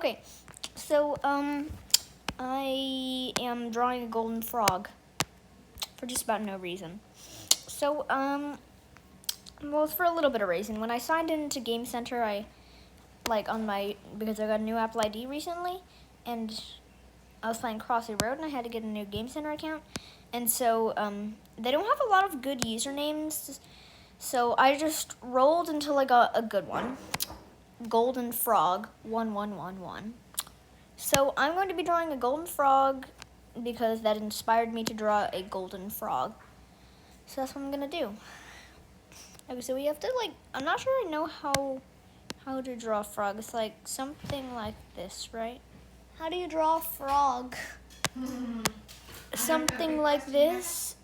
Okay, so, I am drawing a golden frog for just about no reason. So, well, it's for a little bit of reason. When I signed into Game Center, because I got a new Apple ID recently, and I was playing Crossy Road, and I had to get a new Game Center account, and so, they don't have a lot of good usernames, so I just rolled until I got a good one. Golden Frog 1111. So I'm going to be drawing a golden frog because that inspired me to draw a golden frog. So that's what I'm gonna do. Okay, so we have to I'm not sure I know how to draw a frog. It's like something like this, right? How do you draw a frog? Something like this.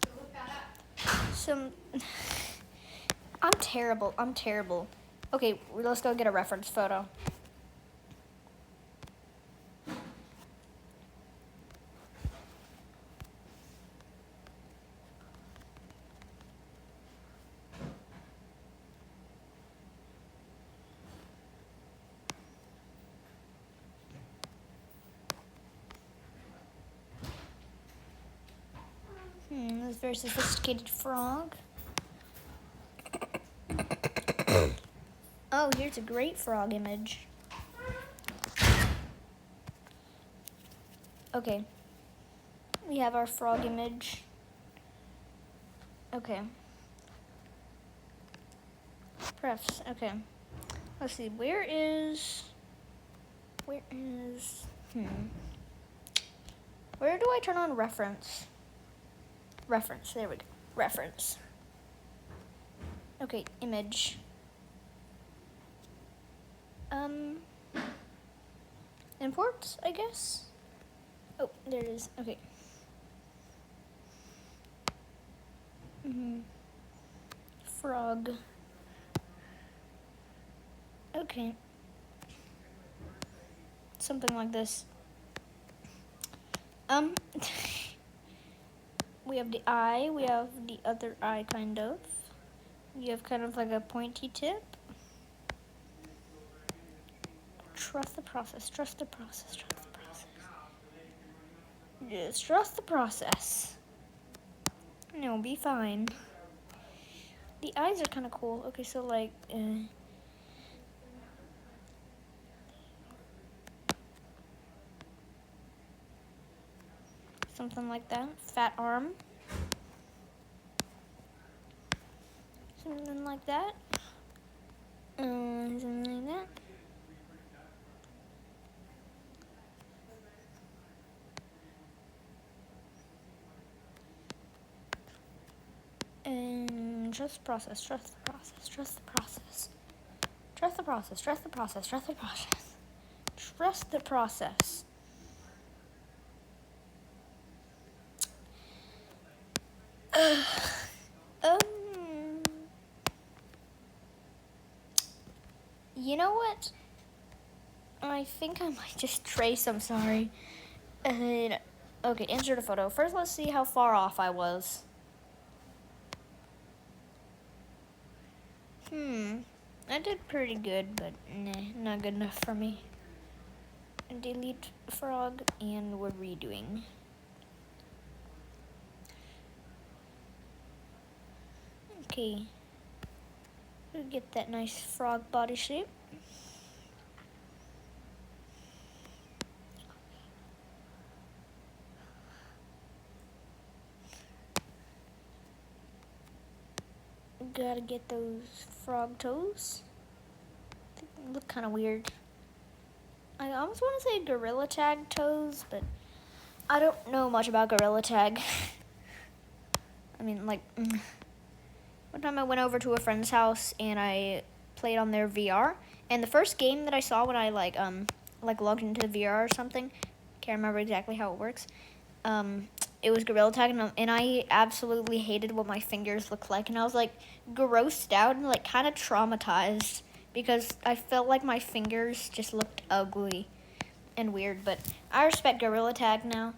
I'm terrible. Okay, let's go get a reference photo. This is a very sophisticated frog. Oh, here's a great frog image. Okay. We have our frog image. Okay. Prefs. Okay. Let's see. Where is... Where do I turn on reference? Reference. There we go. Reference. Okay. Image. Imports, I guess? Oh, there it is. Okay. Frog. Okay. Something like this. We have the eye, we have the other eye, kind of. You have kind of like a pointy tip. Trust the process, trust the process, trust the process. Just trust the process. And it'll be fine. The eyes are kind of cool. Okay, so something like that. Fat arm. Something like that. Something like that. And trust the process, trust the process, trust the process. Trust the process, trust the process, trust the process. Trust the process. You know what? I think I might just trace, I'm sorry. Okay, insert a photo. First, let's see how far off I was. I did pretty good, but nah, not good enough for me. Delete frog, and we're redoing. Okay. We'll get that nice frog body shape. Gotta get those frog toes. They look kind of weird. I almost want to say Gorilla Tag toes, but I don't know much about Gorilla Tag. I mean, one time I went over to a friend's house and I played on their VR, and the first game that I saw when I logged into VR or something, can't remember exactly how it works. It was Gorilla Tag, and I absolutely hated what my fingers looked like, and I was grossed out and kind of traumatized because I felt like my fingers just looked ugly and weird. But I respect Gorilla Tag now.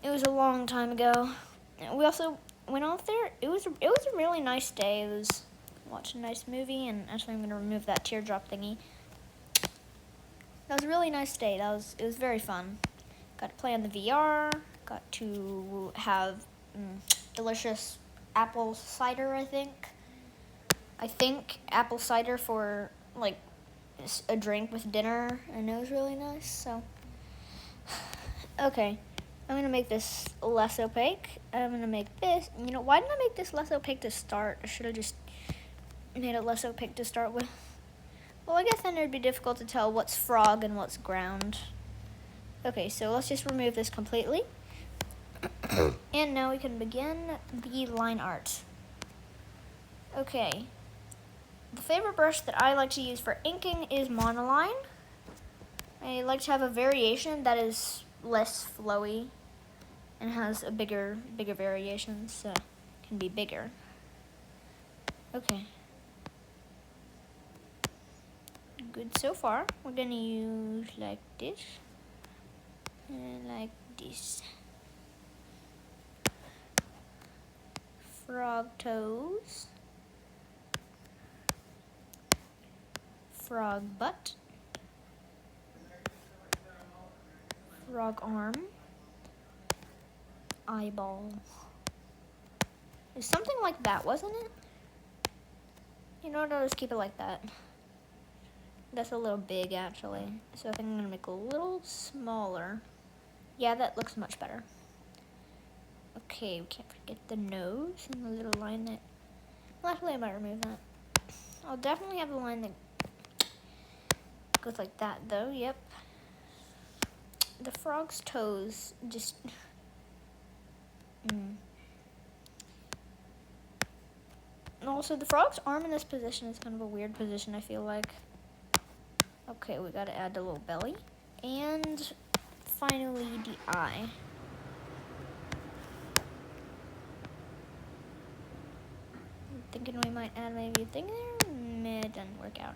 It was a long time ago. We also went off there. It was a really nice day. It was watching a nice movie, and actually I'm gonna remove that teardrop thingy. That was a really nice day. It was very fun. Got to play on the VR. Got to have delicious apple cider. I think apple cider for like a drink with dinner, and it was really nice. So, okay, I'm gonna make this less opaque. I'm gonna make this. You know, why didn't I make this less opaque to start? I should have just made it less opaque to start with. Well, I guess then it'd be difficult to tell what's frog and what's ground. Okay, so let's just remove this completely. And now we can begin the line art. Okay. The favorite brush that I like to use for inking is Monoline. I like to have a variation that is less flowy and has a bigger variations, so it can be bigger. Okay. Good so far. We're gonna use like this and like this. Frog toes. Frog butt. Frog arm. Eyeball. It's something like that, wasn't it? You know what, I'll just keep it like that. That's a little big, actually. So I think I'm gonna make it a little smaller. Yeah, that looks much better. Okay, we can't forget the nose and the little line that... Well, actually, I might remove that. I'll definitely have the line that goes like that, though. Yep. The frog's toes just... And also, the frog's arm in this position is kind of a weird position, I feel like. Okay, we gotta add the little belly. And finally, the eye. I'm thinking we might add maybe a thing there. Meh, it didn't work out.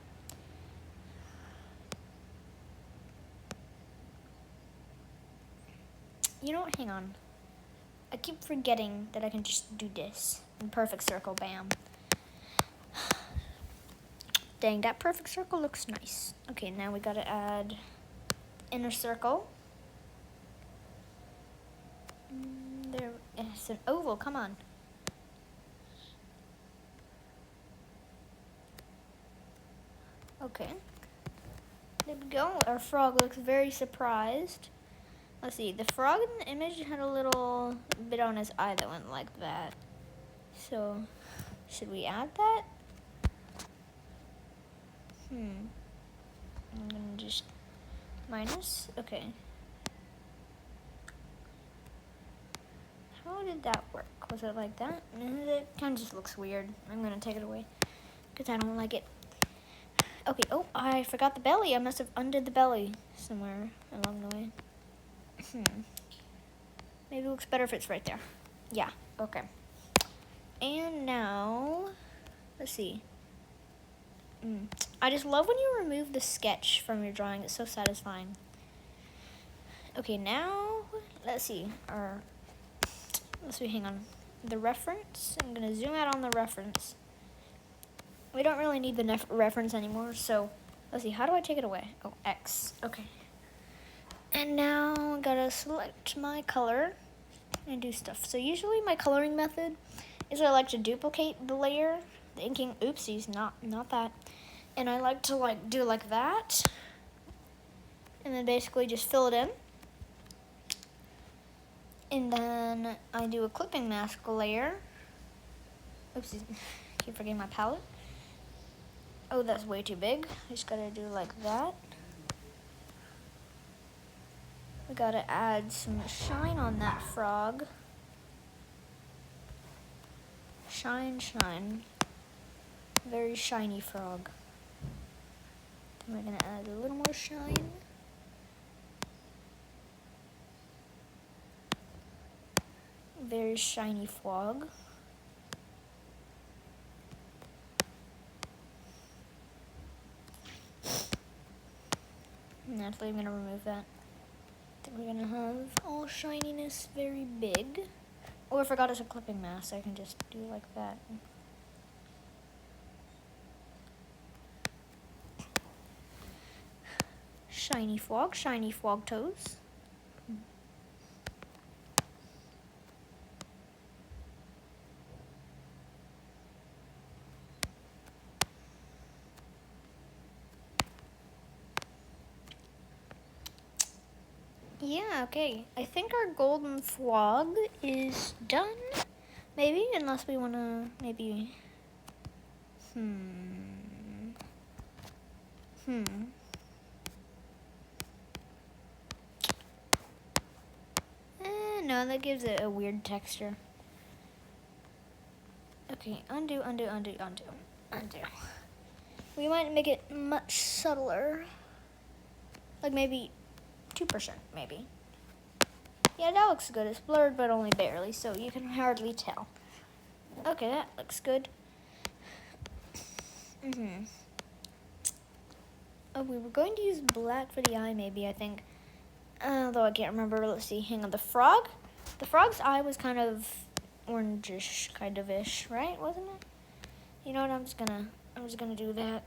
You know what? Hang on. I keep forgetting that I can just do this. In perfect circle, bam. Dang, that perfect circle looks nice. Okay, now we gotta add inner circle. There, it's an oval, come on. Okay. There we go. Our frog looks very surprised. Let's see, the frog in the image had a little bit on his eye that went like that. So, should we add that? I'm gonna just minus, okay. How did that work? Was it like that? It kind of just looks weird. I'm gonna take it away because I don't like it. Okay, oh, I forgot the belly. I must have undid the belly somewhere along the way. Maybe it looks better if it's right there. Yeah, okay. And now, let's see. I just love when you remove the sketch from your drawing. It's so satisfying. Okay, now, let's see. Hang on. The reference, I'm gonna zoom out on the reference. We don't really need the reference anymore, so let's see, how do I take it away? Oh, X, okay. And now I gotta select my color and do stuff. So usually my coloring method is I like to duplicate the layer, the inking, oopsies, not that. And I like to do like that, and then basically just fill it in. And then I do a clipping mask layer. Oopsies, keep forgetting my palette. Oh, that's way too big. Just gotta do like that. We gotta add some shine on that frog. Shine, shine. Very shiny frog. Then we're gonna add a little more shine. Very shiny frog. Naturally, I'm gonna remove that. I think we're gonna have all shininess very big. Oh, I forgot it's a clipping mask. I can just do like that. shiny frog toes. Yeah, okay. I think our golden frog is done. Maybe, unless we want to, maybe... No, that gives it a weird texture. Okay, undo. We might make it much subtler. Like maybe 2%, maybe. Yeah, that looks good. It's blurred, but only barely, so you can hardly tell. Okay, that looks good. Oh, we were going to use black for the eye, maybe, I think. Though I can't remember. Let's see. Hang on. The frog? The frog's eye was kind of orangish, kind of ish, right? Wasn't it? You know what? I'm just gonna do that.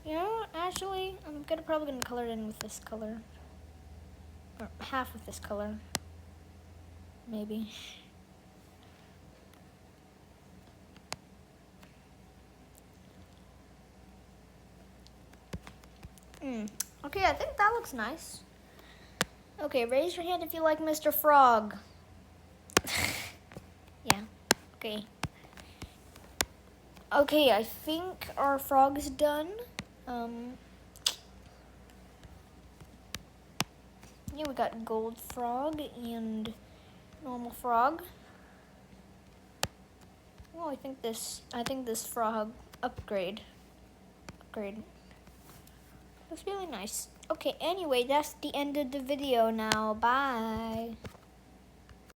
You know what? Actually, I'm probably gonna color it in with this color. Or half of this color. Maybe. Okay, I think that looks nice. Okay, raise your hand if you like Mr. Frog. Yeah, okay. Okay, I think our frog is done. Yeah, we got gold frog and normal frog. Well, I think this frog upgrade. Looks really nice. Okay, anyway, that's the end of the video now. Bye.